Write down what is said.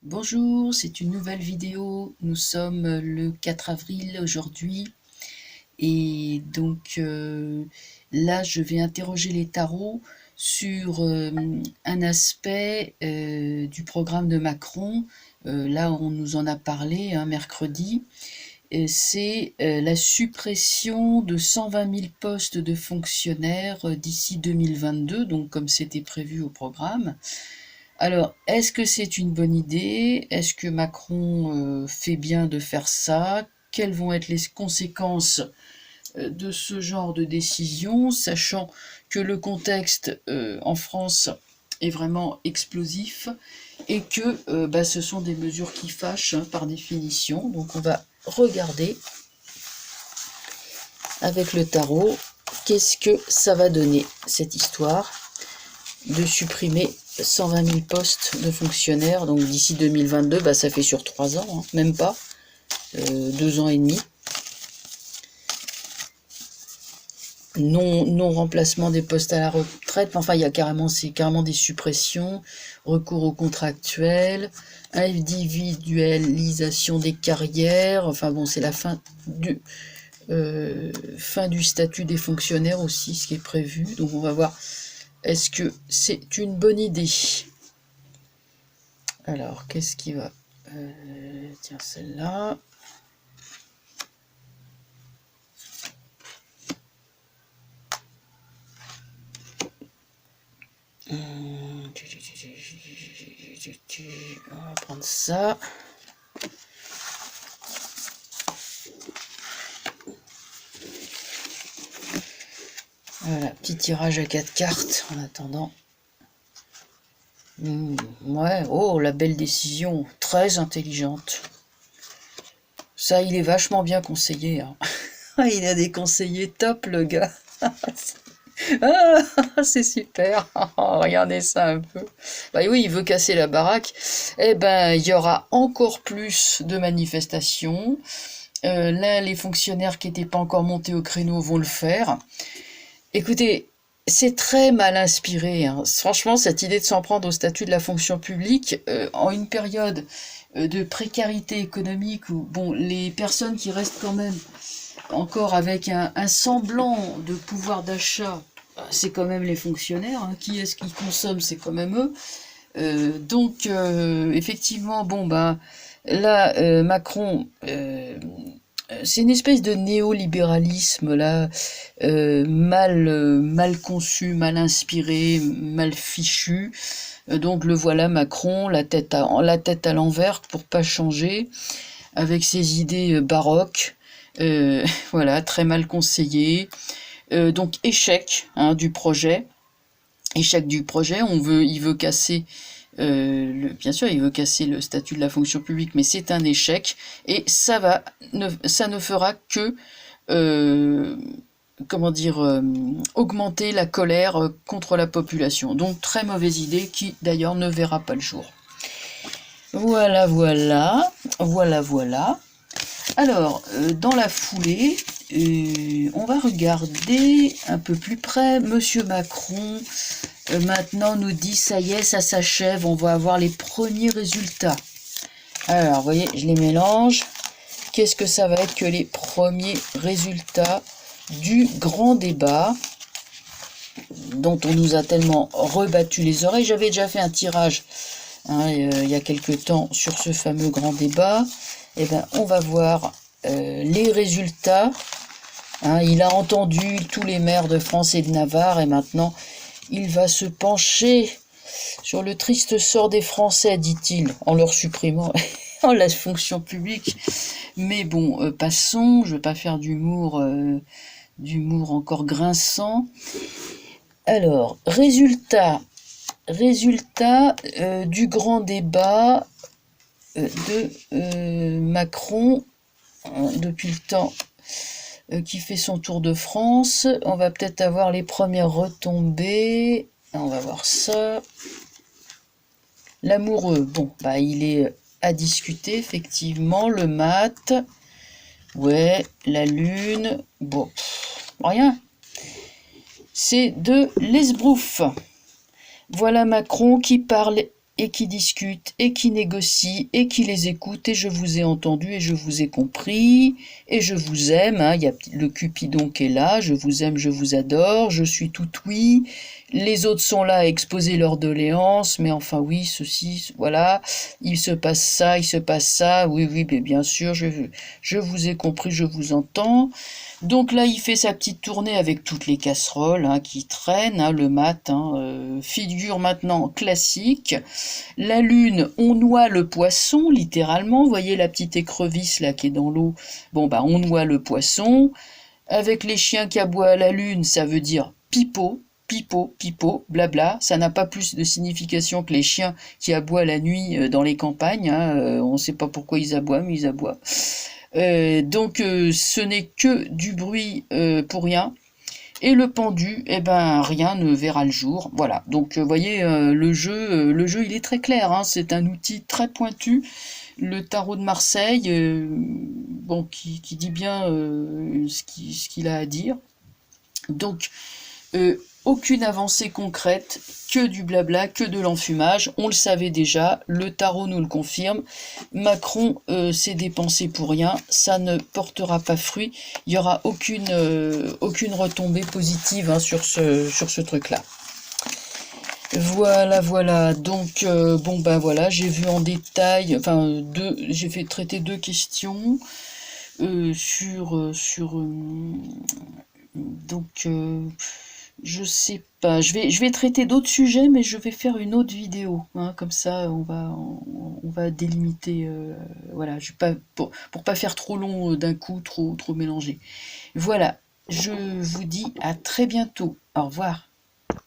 Bonjour, c'est une nouvelle vidéo. Nous sommes le 4 avril aujourd'hui et donc là je vais interroger les tarots sur un aspect du programme de Macron. Là on nous en a parlé mercredi. C'est la suppression de 120 000 postes de fonctionnaires d'ici 2022, donc comme c'était prévu au programme. Alors, est-ce que c'est une bonne idée? Est-ce que Macron fait bien de faire ça? Quelles vont être les conséquences de ce genre de décision, sachant que le contexte en France est vraiment explosif et que ce sont des mesures qui fâchent par définition. Donc on va regarder avec le tarot qu'est-ce que ça va donner, cette histoire de supprimer 120 000 postes de fonctionnaires, donc d'ici 2022, ça fait sur 3 ans, même pas, 2 ans et demi. Non-remplacement des postes à la retraite, enfin il y a c'est carrément des suppressions, recours aux contractuels, individualisation des carrières, enfin bon, c'est la fin du statut des fonctionnaires aussi, ce qui est prévu, donc on va voir. Est-ce que c'est une bonne idée? Alors, qu'est-ce qui va... tiens, celle-là. On va prendre ça. Voilà, petit tirage à 4 cartes en attendant. Ouais, oh, la belle décision, très intelligente. Ça, il est vachement bien conseillé. Il a des conseillers top, le gars. Ah, c'est super. Regardez ça un peu. Oui, il veut casser la baraque. Eh ben, il y aura encore plus de manifestations. Là, les fonctionnaires qui n'étaient pas encore montés au créneau vont le faire. Écoutez, c'est très mal inspiré. Franchement, cette idée de s'en prendre au statut de la fonction publique, en une période de précarité économique où, bon, les personnes qui restent quand même encore avec un semblant de pouvoir d'achat, c'est quand même les fonctionnaires. Qui est-ce qui consomme? C'est quand même eux. Donc, effectivement, là, Macron... c'est une espèce de néolibéralisme là, mal conçu, mal inspiré, mal fichu. Donc le voilà Macron, la tête à l'envers pour pas changer, avec ses idées baroques, voilà, très mal conseillées. Donc échec du projet. Échec du projet, il veut casser, bien sûr, il veut casser le statut de la fonction publique, mais c'est un échec, et ça ne fera que, augmenter la colère contre la population. Donc très mauvaise idée qui d'ailleurs ne verra pas le jour. Voilà. Alors, dans la foulée, on va regarder un peu plus près. Monsieur Macron, maintenant, nous dit, ça y est, ça s'achève, on va avoir les premiers résultats. Alors, vous voyez, je les mélange. Qu'est-ce que ça va être que les premiers résultats du grand débat dont on nous a tellement rebattu les oreilles? J'avais déjà fait un tirage il y a quelque temps sur ce fameux grand débat. Eh bien, on va voir les résultats. Il a entendu tous les maires de France et de Navarre et maintenant, il va se pencher sur le triste sort des Français, dit-il, en leur supprimant la fonction publique. Mais bon, passons, je ne veux pas faire d'humour encore grinçant. Alors, résultat du grand débat de Macron depuis le temps qui fait son tour de France. On va peut-être avoir les premières retombées. On va voir ça. L'amoureux, il est à discuter, effectivement. Le mat, ouais, la lune, rien. C'est de l'esbrouf. Voilà Macron qui parle et qui discutent, et qui négocient, et qui les écoutent, et je vous ai entendu, et je vous ai compris, et je vous aime, hein, il y a le Cupidon qui est là, je vous aime, je vous adore, je suis tout oui, les autres sont là à exposer leurs doléances, mais enfin oui, ceci, voilà, il se passe ça, oui, oui, mais bien sûr, je vous ai compris, je vous entends. Donc là, il fait sa petite tournée avec toutes les casseroles hein, qui traînent, hein, le mat, hein, figure maintenant classique. La lune, on noie le poisson, littéralement. Vous voyez la petite écrevisse là qui est dans l'eau. Bon, bah, on noie le poisson. Avec les chiens qui aboient à la lune, ça veut dire pipeau, pipeau, pipeau, blabla. Ça n'a pas plus de signification que les chiens qui aboient la nuit dans les campagnes. Hein. On ne sait pas pourquoi ils aboient, mais ils aboient. Donc ce n'est que du bruit pour rien. Et le pendu, eh ben rien ne verra le jour. Voilà. Donc vous voyez le jeu il est très clair. Hein. C'est un outil très pointu. Le tarot de Marseille, bon, qui dit bien ce qu'il a à dire. Donc aucune avancée concrète, que du blabla, que de l'enfumage. On le savait déjà, le tarot nous le confirme. Macron s'est dépensé pour rien, ça ne portera pas fruit. Il n'y aura aucune retombée positive hein, sur ce truc-là. Voilà, voilà. Donc, bon, ben voilà, j'ai vu en détail, enfin, j'ai fait traiter 2 questions donc, je sais pas. Je vais traiter d'autres sujets, mais je vais faire une autre vidéo. Hein, comme ça, on va délimiter. Voilà, pour pas faire trop long d'un coup, trop mélangé. Voilà. Je vous dis à très bientôt. Au revoir.